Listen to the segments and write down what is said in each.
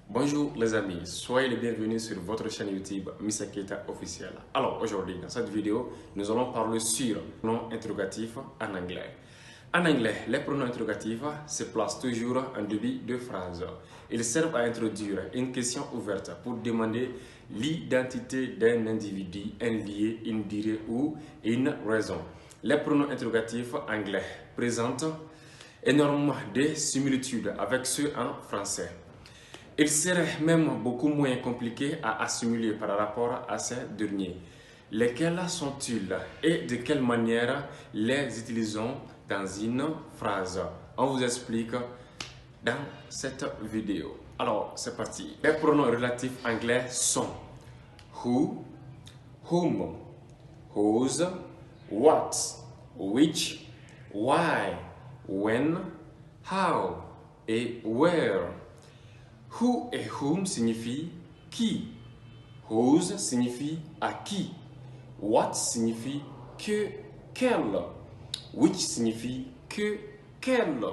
Bonjour les amis, soyez les bienvenus sur votre chaîne YouTube Mr Keita officiel. Alors aujourd'hui dans cette vidéo, nous allons parler sur pronoms interrogatifs en anglais. En anglais, les pronoms interrogatifs se placent toujours en début de phrase. Ils servent à introduire une question ouverte pour demander l'identité d'un individu, un lieu, une durée ou une raison. Les pronoms interrogatifs anglais présentent énormément de similitudes avec ceux en français. Il serait même beaucoup moins compliqué à assimiler par rapport à ces derniers. Lesquels sont-ils et de quelle manière les utilisons dans une phrase? On vous explique dans cette vidéo. Alors, c'est parti. Les pronoms relatifs anglais sont who, whom, whose, what, which, why, when, how et where. Who et whom signifie qui. Whose signifie à qui. What signifie que, quel. Which signifie que, quel.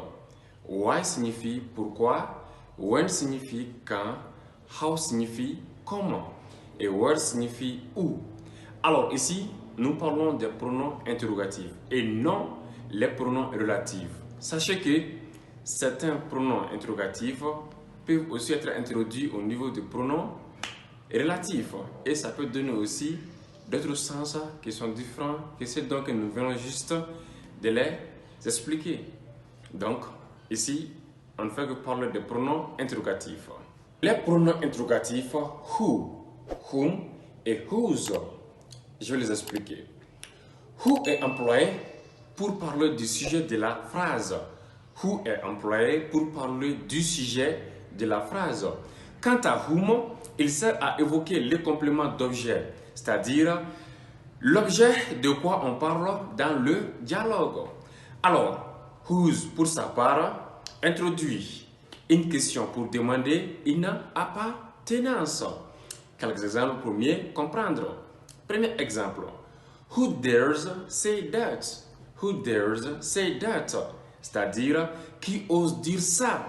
Why signifie pourquoi. When signifie quand. How signifie comment. Et where signifie où. Alors ici, nous parlons des pronoms interrogatifs et non les pronoms relatifs. Sachez que certains pronoms interrogatifs peuvent aussi être introduits au niveau des pronoms relatifs et ça peut donner aussi d'autres sens qui sont différents que ceux dont nous venons juste de les expliquer. Donc ici on ne fait que parler des pronoms interrogatifs. Les pronoms interrogatifs who, whom et whose, je vais les expliquer. Who est employé pour parler du sujet de la phrase. Who est employé pour parler du sujet de la phrase. Quant à whom, il sert à évoquer le complément d'objet, c'est-à-dire l'objet de quoi on parle dans le dialogue. Alors, whose, pour sa part, introduit une question pour demander une appartenance. Quelques exemples pour mieux comprendre. Premier exemple. Who dares say that? Who dares say that? C'est-à-dire, qui ose dire ça?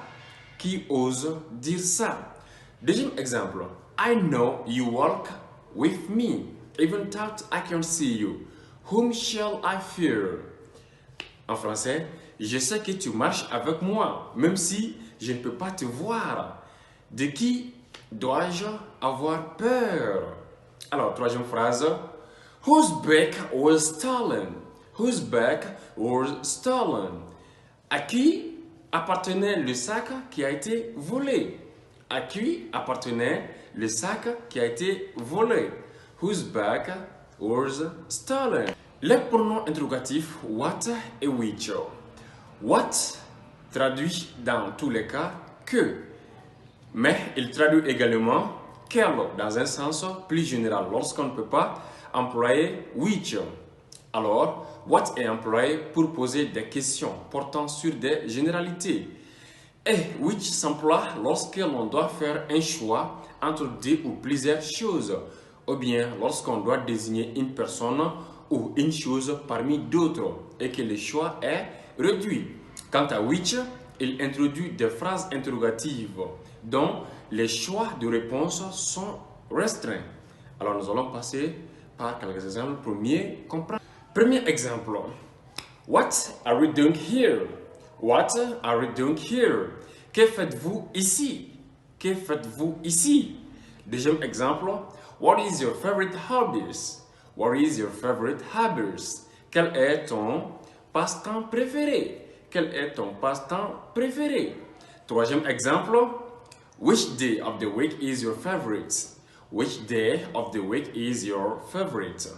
Qui ose dire ça? Deuxième exemple. I know you walk with me, even though I can see you. Whom shall I fear? En français, je sais que tu marches avec moi, même si je ne peux pas te voir. De qui dois-je avoir peur? Alors, troisième phrase. Whose bag was stolen? Whose bag was stolen? À qui appartenait le sac qui a été volé? À qui appartenait le sac qui a été volé? Whose bag was stolen? Les pronoms interrogatifs what et which. What traduit dans tous les cas que, mais il traduit également quel dans un sens plus général lorsqu'on ne peut pas employer which. Alors, what est employé pour poser des questions portant sur des généralités. Et which s'emploie lorsque l'on doit faire un choix entre deux ou plusieurs choses, ou bien lorsqu'on doit désigner une personne ou une chose parmi d'autres et que le choix est réduit. Quant à which, il introduit des phrases interrogatives dont les choix de réponse sont restreints. Alors nous allons passer par quelques exemples pour mieux comprendre. Premier exemple. What are we doing here? What are we doing here? Que faites-vous ici? Que faites-vous ici? Deuxième exemple. What is your favorite hobbies? What is your favorite hobbies? Quel est ton passe-temps préféré? Quel est ton passe-temps préféré? Troisième exemple. Which day of the week is your favorite? Which day of the week is your favorite?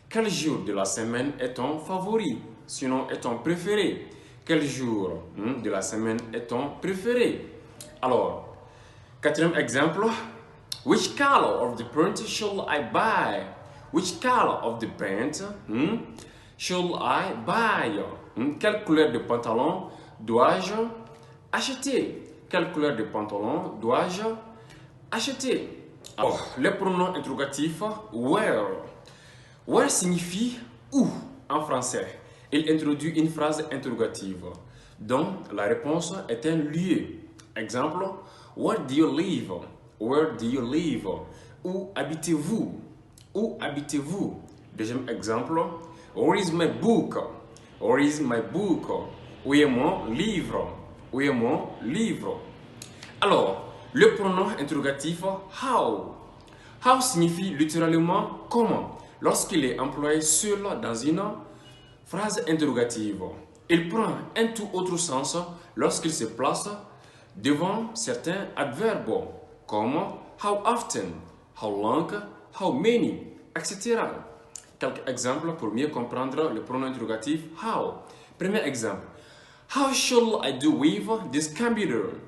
Quel jour de la semaine est ton favori? Sinon, est ton préféré? Quel jour de la semaine est ton préféré? Alors, quatrième exemple. Which color of the paint shall I buy? Which color of the paint shall I buy? Quelle couleur de pantalon dois-je acheter? Quelle couleur de pantalon dois-je acheter? Alors, les pronoms interrogatifs where. Where signifie où en français. Il introduit une phrase interrogative dont la réponse est un lieu. Exemple, where do you live? Where do you live? Où habitez-vous? Où habitez-vous? Deuxième exemple. Where is my book? Where is my book? Où est mon livre? Où est mon livre? Alors, le pronom interrogatif how. How signifie littéralement comment. Lorsqu'il est employé seul dans une phrase interrogative. Il prend un tout autre sens lorsqu'il se place devant certains adverbes comme how often, how long, how many, etc. Quelques exemples pour mieux comprendre le pronom interrogatif how. Premier exemple. How shall I do with this computer?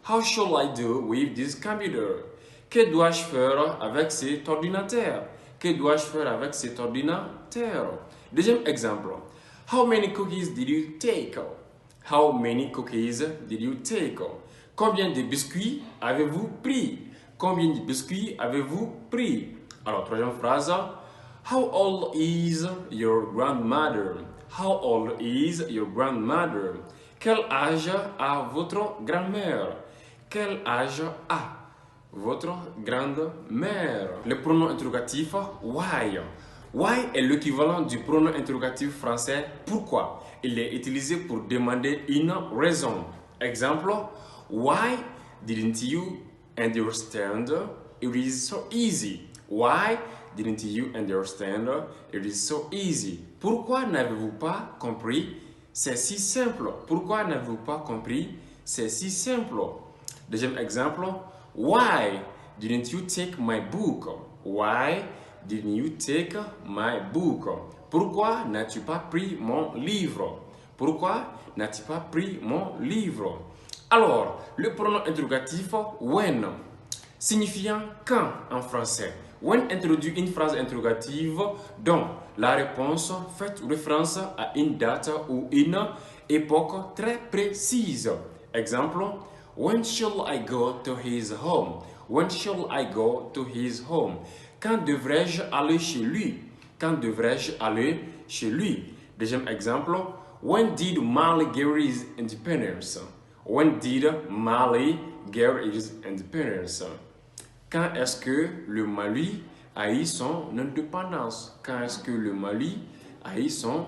How shall I do with this computer? Que dois-je faire avec cet ordinateur? Que dois-je faire avec cet ordinateur? Deuxième exemple. How many cookies did you take? How many cookies did you take? Combien de biscuits avez-vous pris? Combien de biscuits avez-vous pris? Alors, troisième phrase. How old is your grandmother? How old is your grandmother? Quel âge a votre grand-mère? Quel âge a votre grand-mère? Le pronom interrogatif why. Why est l'équivalent du pronom interrogatif français pourquoi. Il est utilisé pour demander une raison. Exemple, why didn't you understand? It is so easy. Why didn't you understand? It is so easy. Pourquoi n'avez-vous pas compris? C'est si simple. Pourquoi n'avez-vous pas compris? C'est si simple. Deuxième exemple. Why didn't you take my book? Why didn't you take my book? Pourquoi n'as-tu pas pris mon livre? Pourquoi n'as-tu pas pris mon livre? Alors, le pronom interrogatif when, signifiant quand en français. When introduit une phrase interrogative dont la réponse fait référence à une date ou une époque très précise. Exemple, when shall I go to his home? When shall I go to his home? Quand devrais-je aller chez lui? Quand devrais-je aller chez lui? Deuxième exemple, when did Mali get his independence? When did Mali get his independence? Quand est-ce que le Mali a eu son indépendance? Quand est-ce que le Mali a eu son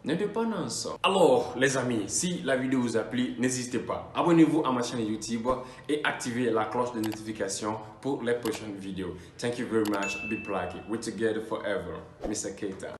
indépendance? Alors, les amis, si la vidéo vous a plu, n'hésitez pas. Abonnez-vous à ma chaîne YouTube et activez la cloche de notification pour les prochaines vidéos. Thank you very much. Be plucky. We're together forever. Mr. Keita.